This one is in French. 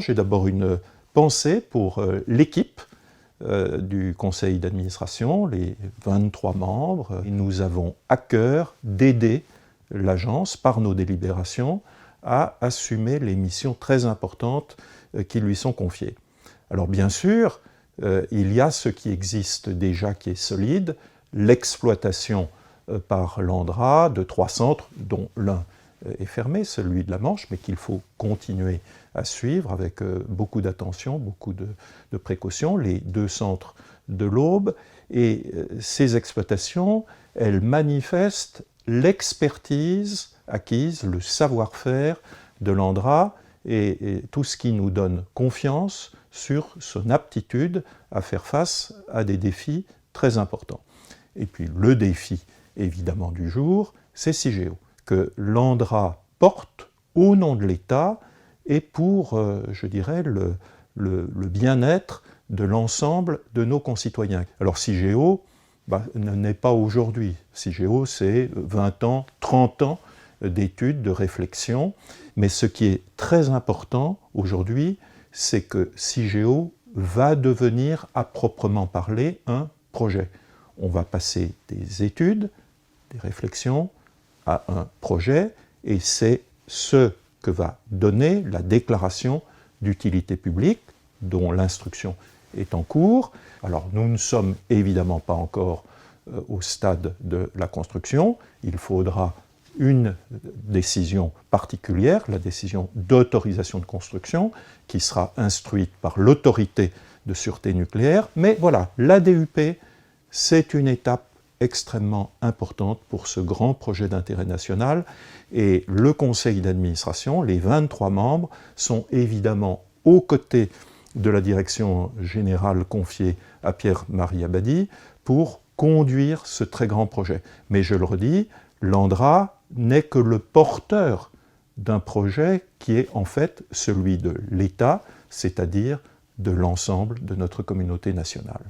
j'ai d'abord une pensée pour l'équipe du conseil d'administration, les 23 membres. Et nous avons à cœur d'aider l'agence, par nos délibérations, à assumer les missions très importantes qui lui sont confiées. Alors bien sûr, il y a ce qui existe déjà qui est solide, l'exploitation par l'ANDRA de 3 centres, dont l'un est fermé, celui de la Manche, mais qu'il faut continuer à suivre avec beaucoup d'attention, beaucoup de précautions, les 2 centres de l'Aube. Et ces exploitations, elles manifestent l'expertise acquise, le savoir-faire de l'ANDRA et tout ce qui nous donne confiance sur son aptitude à faire face à des défis très importants. Et puis le défi, évidemment, du jour, c'est Cigéo, que l'ANDRA porte au nom de l'État et pour, je dirais, le bien-être de l'ensemble de nos concitoyens. Alors Cigéo n'est pas aujourd'hui. Cigéo, c'est 20 ans, 30 ans d'études, de réflexion. Mais ce qui est très important aujourd'hui, c'est que Cigéo va devenir, à proprement parler, un projet. On va passer des études, des réflexions, à un projet, et c'est ce que va donner la déclaration d'utilité publique, dont l'instruction est en cours. Alors nous ne sommes évidemment pas encore au stade de la construction, il faudra une décision particulière, la décision d'autorisation de construction, qui sera instruite par l'autorité de sûreté nucléaire. Mais voilà, la DUP, c'est une étape extrêmement importante pour ce grand projet d'intérêt national. Et le conseil d'administration, les 23 membres, sont évidemment aux côtés de la direction générale confiée à Pierre-Marie Abadie pour conduire ce très grand projet. Mais je le redis, l'ANDRA n'est que le porteur d'un projet qui est en fait celui de l'État, c'est-à-dire de l'ensemble de notre communauté nationale.